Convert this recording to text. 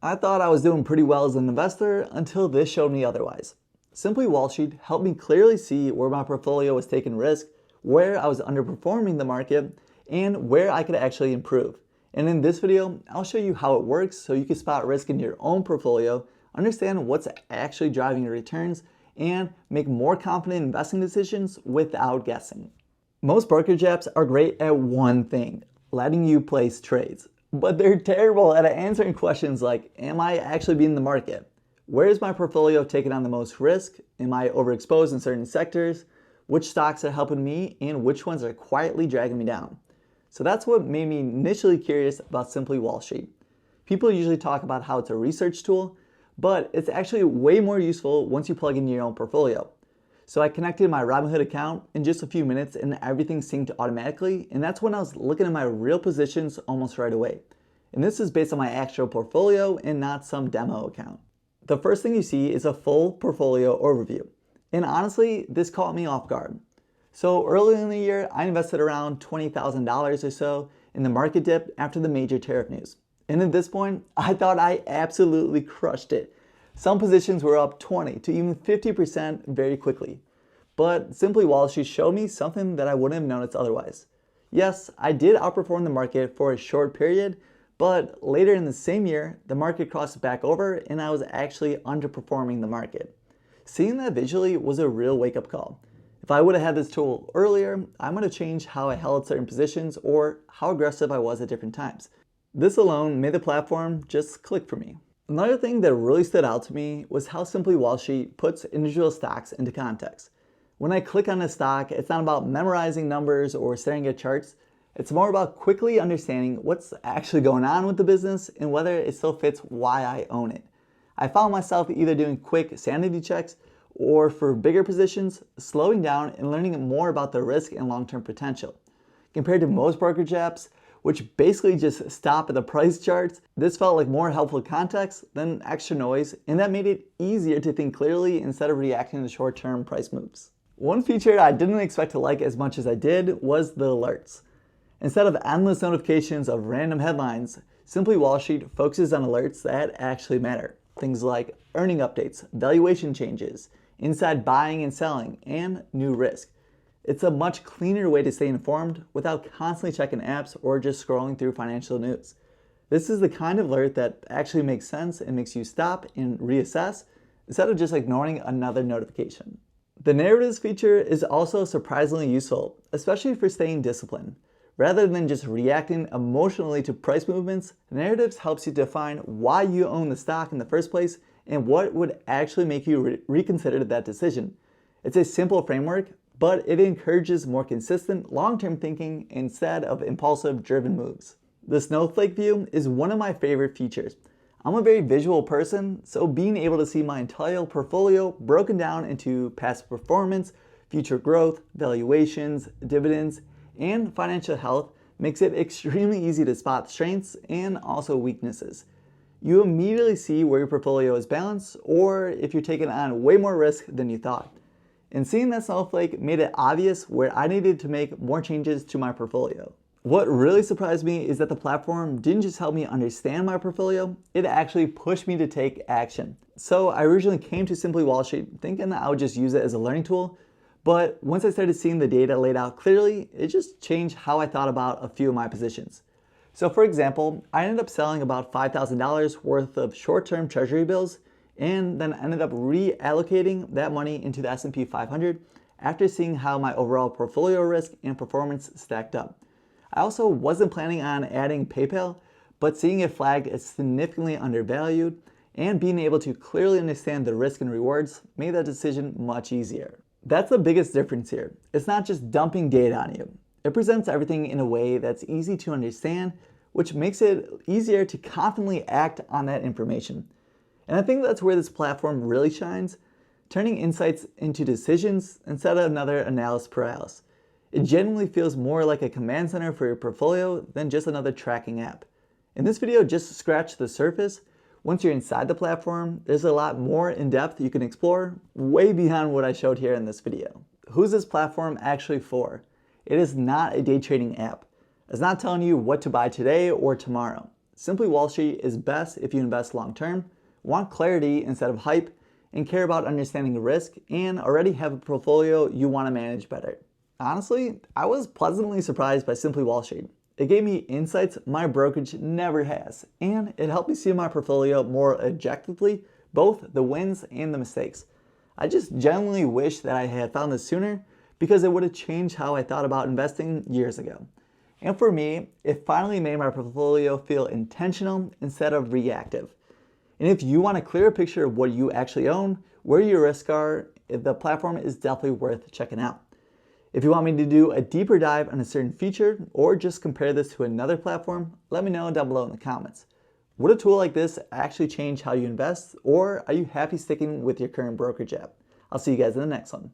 I thought I was doing pretty well as an investor until this showed me otherwise. Simply Wall Street helped me clearly see where my portfolio was taking risk, where I was underperforming the market, and where I could actually improve. And in this video, I'll show you how it works so you can spot risk in your own portfolio, understand what's actually driving your returns, and make more confident investing decisions without guessing. Most brokerage apps are great at one thing, letting you place trades. But they're terrible at answering questions like, am I actually beating the market? Where is my portfolio taking on the most risk? Am I overexposed in certain sectors? Which stocks are helping me and which ones are quietly dragging me down? So that's what made me initially curious about Simply Wall Street. People usually talk about how it's a research tool, but it's actually way more useful once you plug in your own portfolio. So I connected my Robinhood account in just a few minutes and everything synced automatically, and that's when I was looking at my real positions almost right away. And this is based on my actual portfolio and not some demo account. The first thing you see is a full portfolio overview. And honestly, this caught me off guard. So early in the year, I invested around $20,000 or so in the market dip after the major tariff news. And at this point, I thought I absolutely crushed it. Some positions were up 20 to even 50% very quickly. But Simply Wall Street showed me something that I wouldn't have noticed otherwise. Yes, I did outperform the market for a short period, but later in the same year, the market crossed back over and I was actually underperforming the market. Seeing that visually was a real wake-up call. If I would have had this tool earlier, I might have changed how I held certain positions or how aggressive I was at different times. This alone made the platform just click for me. Another thing that really stood out to me was how Simply Wall Street puts individual stocks into context. When I click on a stock, it's not about memorizing numbers or staring at charts. It's more about quickly understanding what's actually going on with the business and whether it still fits why I own it. I found myself either doing quick sanity checks or, for bigger positions, slowing down and learning more about the risk and long-term potential. Compared to most brokerage apps, which basically just stop at the price charts, this felt like more helpful context than extra noise, and that made it easier to think clearly instead of reacting to short-term price moves. One feature I didn't expect to like as much as I did was the alerts. Instead of endless notifications of random headlines, Simply Wall Street focuses on alerts that actually matter. Things like earning updates, valuation changes, inside buying and selling, and new risk. It's a much cleaner way to stay informed without constantly checking apps or just scrolling through financial news. This is the kind of alert that actually makes sense and makes you stop and reassess instead of just ignoring another notification. The narratives feature is also surprisingly useful, especially for staying disciplined. Rather than just reacting emotionally to price movements, narratives helps you define why you own the stock in the first place and what would actually make you reconsider that decision. It's a simple framework, but it encourages more consistent, long-term thinking instead of impulsive, driven moves. The Snowflake view is one of my favorite features. I'm a very visual person, so being able to see my entire portfolio broken down into past performance, future growth, valuations, dividends, and financial health makes it extremely easy to spot strengths and also weaknesses. You immediately see where your portfolio is balanced or if you're taking on way more risk than you thought. And seeing that Snowflake made it obvious where I needed to make more changes to my portfolio. What really surprised me is that the platform didn't just help me understand my portfolio, it actually pushed me to take action. So I originally came to Simply Wall Street thinking that I would just use it as a learning tool, but once I started seeing the data laid out clearly, it just changed how I thought about a few of my positions. So for example, I ended up selling about $5,000 worth of short-term treasury bills and then ended up reallocating that money into the S&P 500 after seeing how my overall portfolio risk and performance stacked up. I also wasn't planning on adding PayPal, but seeing it flagged as significantly undervalued and being able to clearly understand the risk and rewards made that decision much easier. That's the biggest difference here. It's not just dumping data on you. It presents everything in a way that's easy to understand, which makes it easier to confidently act on that information. And I think that's where this platform really shines, turning insights into decisions instead of another analysis paralysis. It genuinely feels more like a command center for your portfolio than just another tracking app. And this video just scratched the surface. Once you're inside the platform, there's a lot more in depth you can explore, way beyond what I showed here in this video. Who's this platform actually for? It is not a day trading app. It's not telling you what to buy today or tomorrow. Simply Wall Street is best if you invest long term, want clarity instead of hype, and care about understanding risk, and already have a portfolio you want to manage better. Honestly, I was pleasantly surprised by Simply Wall Street. It gave me insights my brokerage never has, and it helped me see my portfolio more objectively, both the wins and the mistakes. I just genuinely wish that I had found this sooner because it would have changed how I thought about investing years ago. And for me, it finally made my portfolio feel intentional instead of reactive. And if you want a clearer picture of what you actually own, where your risks are, the platform is definitely worth checking out. If you want me to do a deeper dive on a certain feature or just compare this to another platform, let me know down below in the comments. Would a tool like this actually change how you invest, or are you happy sticking with your current brokerage app? I'll see you guys in the next one.